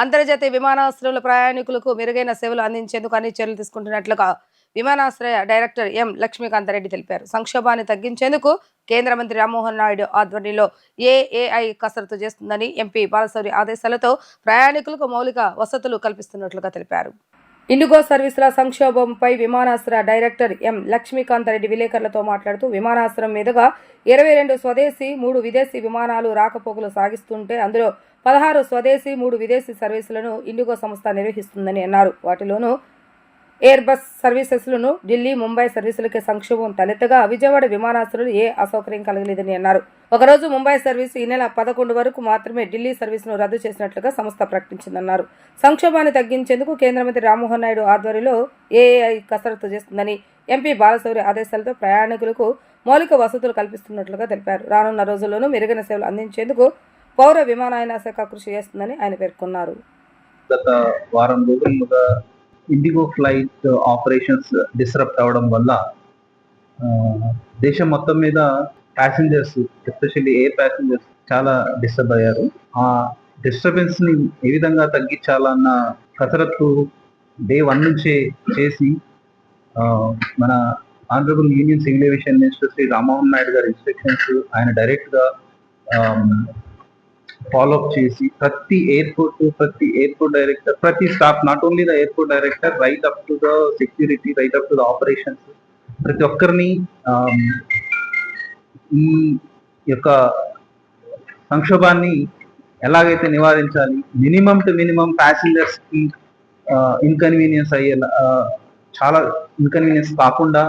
అంతర్జాతీయ విమానాశ్రయాల ప్రయాణికులకు మెరుగైన సేవలు అందించేందుకు అన్ని చర్యలు తీసుకుంటున్నట్లుగా విమానాశ్రయ డైరెక్టర్ ఎం లక్ష్మీకాంతారెడ్డి తెలిపారు. సంక్షోభాన్ని తగ్గించేందుకు కేంద్ర మంత్రి రామ్మోహన్ నాయుడు ఆధ్వర్యంలో ఏఐ కసరత్తు చేస్తుందని ఎంపీ బాలశౌరి ఆదేశాలతో ప్రయాణికులకు మౌలిక వసతులు కల్పిస్తున్నట్లుగా తెలిపారు. ఇండిగో సర్వీసుల సంక్షోభంపై విమానాశ్రయ డైరెక్టర్ ఎం లక్ష్మీకాంతారెడ్డి విలేకరులతో మాట్లాడుతూ విమానాశ్రయం మీదుగా 22 స్వదేశీ 3 విదేశీ విమానాలు రాకపోకలు సాగిస్తుంటే అందులో 16 స్వదేశీ 3 విదేశీ సర్వీసులను ఇండిగో సంస్థ నిర్వహిస్తుందని అన్నారు. వాటిలోనూ ఎయిర్ బస్ సర్వీసెస్లను ఢిల్లీ ముంబై సర్వీసులకే సంక్షోభం తలెత్తగా విజయవాడ విమానాశ్రయులు ఏ అసౌకర్యం కలగలేదని అన్నారు. ఒకరోజు ముంబై సర్వీసు ఈ నెల 11 వరకు మాత్రమే ఢిల్లీ సర్వీసును రద్దు చేసినట్లుగా సంస్థ ప్రకటించిందన్నారు. సంక్షోభాన్ని తగ్గించేందుకు కేంద్ర మంత్రి రామ్మోహన్ నాయుడు ఆధ్వర్యంలో ఏఐ కసరత్తు చేస్తుందని ఎంపీ బాలశౌరి ఆదేశాలతో ప్రయాణికులకు మౌలిక వసతులు కల్పిస్తున్నట్లుగా తెలిపారు. రానున్న రోజుల్లోనూ మెరుగైన సేవలు అందించేందుకు పౌర విమానయాన శాఖ కృషి చేస్తుందని ఆయన పేర్కొన్నారు. గత వారం రోజులుగా ఇండిగో ఫ్లైట్ ఆపరేషన్స్ డిస్రప్ట్ అవడం వల్ల దేశం మొత్తం మీద ప్యాసింజర్స్, ఎస్పెషల్లీ ఎయిర్ ప్యాసింజర్స్ చాలా డిస్టర్బ్ అయ్యారు. ఆ డిస్టర్బెన్స్ ని ఏ విధంగా తగ్గించాలన్న కసరత్తు డే 1 నుంచే చేసి మన honourable union civil aviation minister Shri Rammohan Naidu గారి ఇన్స్ట్రక్షన్స్ ఆయన డైరెక్ట్ గా ఫాలో అప్ చేసి ప్రతి ఎయిర్పోర్ట్ డైరెక్టర్, ప్రతి staff, not only the airport director, right up to the security, right up to the operations, ప్రతి ఒక్కరిని ఈ యొక్క సంక్షోభాన్ని ఎలాగైతే నివారించాలి, మినిమం టు మినిమం ప్యాసింజర్స్ కి ఇన్కన్వీనియన్స్ అయ్యేలా, చాలా ఇన్కన్వీనియన్స్ కాకుండా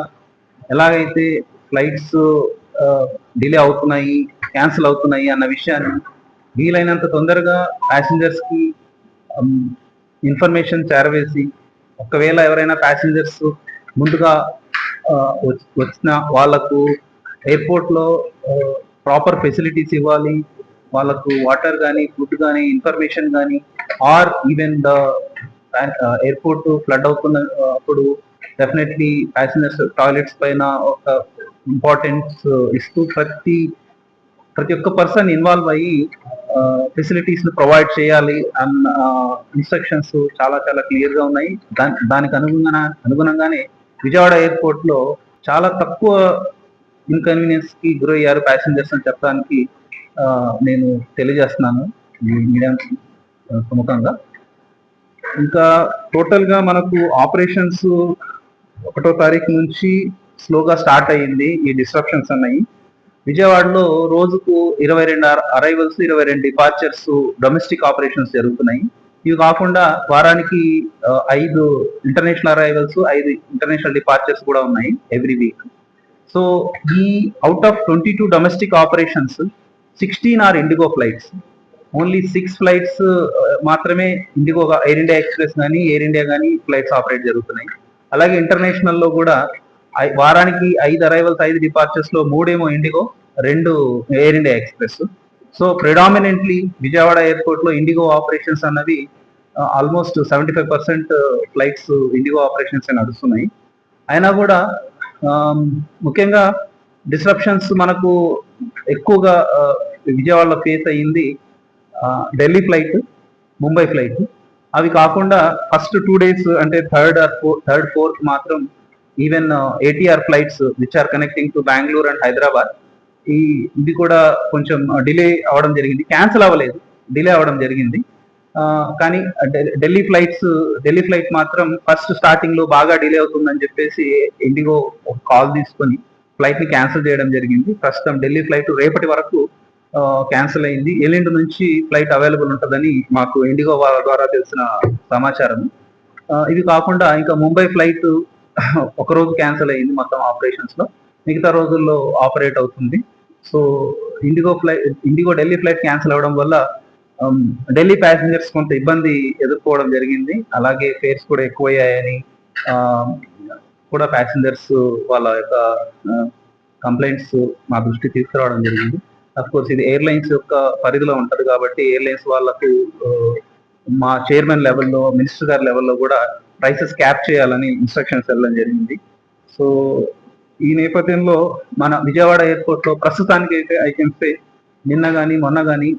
ఎలాగైతే ఫ్లైట్స్ డిలే అవుతున్నాయి, క్యాన్సిల్ అవుతున్నాయి అన్న విషయాన్ని వీలైనంత తొందరగా ప్యాసింజర్స్ కి ఇన్ఫర్మేషన్ చేరవేసి, ఒకవేళ ఎవరైనా ప్యాసింజర్స్ ముందుగా వచ్చిన వాళ్ళకు ఎయిర్పోర్ట్ లో ప్రాపర్ ఫెసిలిటీస్ ఇవ్వాలి, వాళ్ళకు వాటర్ కానీ, ఫుడ్ కానీ, ఇన్ఫర్మేషన్ కానీ, or even the airport flood అవుతున్న అప్పుడు డెఫినెట్లీ ప్యాసింజర్స్ టాయిలెట్స్ పైన ఒక ఇంపార్టెన్స్ ఇస్తూ ప్రతి ఒక్క పర్సన్ ఇన్వాల్వ్ అయ్యి ఫెసిలిటీస్ ను ప్రొవైడ్ చేయాలి అన్న ఇన్స్ట్రక్షన్స్ చాలా చాలా క్లియర్ గా ఉన్నాయి. దానికి అనుగుణంగానే విజయవాడ ఎయిర్పోర్ట్ లో చాలా తక్కువ ఇన్కన్వీనియన్స్ కి గురయ్యారు ప్యాసింజర్స్ అని చెప్పడానికి నేను తెలియజేస్తున్నాను మీడియా ప్రముఖంగా. ఇంకా టోటల్ గా మనకు ఆపరేషన్స్ 1వ తారీఖు నుంచి స్లోగా స్టార్ట్ అయ్యింది. ఈ డిస్ట్రప్షన్స్ అన్నాయి. విజయవాడలో రోజుకు 22 అరైవల్స్, 22 డిపార్చర్స్ డొమెస్టిక్ ఆపరేషన్స్ జరుగుతున్నాయి. ఇవి కాకుండా వారానికి 5 ఇంటర్నేషనల్ అరైవల్స్, 5 ఇంటర్నేషనల్ డిపార్చర్స్ కూడా ఉన్నాయి ఎవ్రీ వీక్. సో ఈ out of 22 domestic operations 16 are IndiGo flights. Only 6 flights మాత్రమే ఇండిగో, ఎయిర్ ఇండియా ఎక్స్ప్రెస్ కానీ, ఎయిర్ ఇండియా కానీ ఫ్లైట్స్ ఆపరేట్ జరుగుతున్నాయి. అలాగే ఇంటర్నేషనల్ లో కూడా వారానికి 5 అరైవల్స్, 5 డిపార్చర్స్ లో 3 IndiGo, 2 air India express. So predominantly Vijayawada airport లో ఇండిగో ఆపరేషన్స్ అన్నవి ఆల్మోస్ట్ 75% ఫ్లైట్స్ ఇండిగో ఆపరేషన్స్ నడుస్తున్నాయి. అయినా కూడా ముఖ్యంగా డిస్రప్షన్స్ మనకు ఎక్కువగా విజయవాడలో ఫేస్ అయ్యింది ఢిల్లీ ఫ్లైట్, ముంబై ఫ్లైట్. అవి కాకుండా ఫస్ట్ 2 days అంటే థర్డ్, ఫోర్త్ మాత్రం even ATR flights which are connecting to Bengaluru and Hyderabad, ఇది కూడా కొంచెం డిలే అవడం జరిగింది. క్యాన్సిల్ అవ్వలేదు, డిలే అవడం జరిగింది. కానీ ఢిల్లీ ఫ్లైట్ మాత్రం ఫస్ట్ స్టార్టింగ్ లో బాగా డిలే అవుతుందని చెప్పేసి ఇండిగో కాల్ తీసుకొని ఫ్లైట్ ని క్యాన్సిల్ చేయడం జరిగింది. ప్రస్తుతం ఢిల్లీ ఫ్లైట్ రేపటి వరకు క్యాన్సిల్ అయింది. ఎల్లుండి నుంచి ఫ్లైట్ అవైలబుల్ ఉంటుందని మాకు ఇండిగో వాళ్ళ ద్వారా తెలిసిన సమాచారం. ఇది కాకుండా ఇంకా ముంబై ఫ్లైట్ ఒకరోజు క్యాన్సిల్ అయింది మొత్తం ఆపరేషన్స్ లో, మిగతా రోజుల్లో ఆపరేట్ అవుతుంది. So IndiGo Delhi flight cancel అవడం వల్ల ఢిల్లీ ప్యాసింజర్స్ కొంత ఇబ్బంది ఎదుర్కోవడం జరిగింది. అలాగే ఫేర్స్ కూడా ఎక్కువయ్యాయని కూడా ప్యాసింజర్స్ వాళ్ళ యొక్క కంప్లైంట్స్ మా దృష్టికి తీసుకురావడం జరిగింది. అఫ్ కోర్స్ ఇది ఎయిర్లైన్స్ యొక్క పరిధిలో ఉంటది కాబట్టి ఎయిర్లైన్స్ వాళ్ళకు మా చైర్మన్ లెవెల్లో, మినిస్టర్ గారి లెవెల్లో కూడా ప్రైసెస్ క్యాప్ చేయాలని ఇన్స్ట్రక్షన్స్ వెళ్ళడం జరిగింది. సో ఈ నేపథ్యంలో మన విజయవాడ ఎయిర్పోర్ట్ లో ప్రస్తుతానికి అయితే ఐ కెన్ సే నిన్న కానీ మొన్న కానీ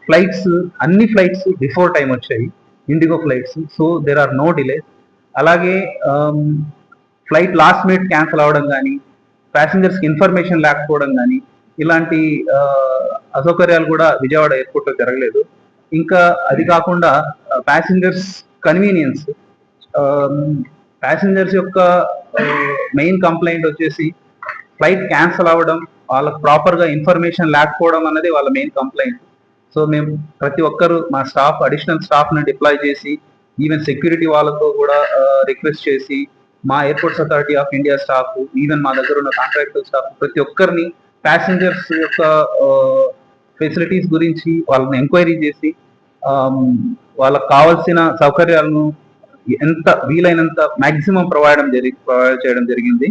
ఫ్లైట్స్ అన్ని ఫ్లైట్స్ బిఫోర్ టైం వచ్చాయి, IndiGo flights. So there are no delays. అలాగే ఫ్లైట్ లాస్ట్ మినిట్ క్యాన్సిల్ అవ్వడం కానీ, ప్యాసింజర్స్కి ఇన్ఫర్మేషన్ లేకపోవడం కానీ, ఇలాంటి అసౌకర్యాలు కూడా విజయవాడ ఎయిర్పోర్ట్లో జరగలేదు. ఇంకా అది కాకుండా ప్యాసింజర్స్ కన్వీనియన్స్, ప్యాసింజర్స్ యొక్క మెయిన్ కంప్లైంట్ వచ్చేసి ఫ్లైట్ క్యాన్సిల్ అవ్వడం, వాళ్ళకి ప్రాపర్గా ఇన్ఫర్మేషన్ లేకపోవడం అన్నది వాళ్ళ మెయిన్ కంప్లైంట్. సో మేము ప్రతి ఒక్కరు మా స్టాఫ్, అడిషనల్ స్టాఫ్ని డిప్లాయ్ చేసి, ఈవెన్ సెక్యూరిటీ వాళ్ళతో కూడా రిక్వెస్ట్ చేసి, మా airports authority of India staff, even మా దగ్గర ఉన్న కాంట్రాక్టర్ స్టాఫ్, ప్రతి ఒక్కరిని ప్యాసింజర్స్ యొక్క ఫెసిలిటీస్ గురించి వాళ్ళని ఎంక్వైరీ చేసి వాళ్ళకు కావాల్సిన సౌకర్యాలను ఎంత వీలైనంత మాక్సిమం ప్రొవైడ్ చేయడం జరిగింది.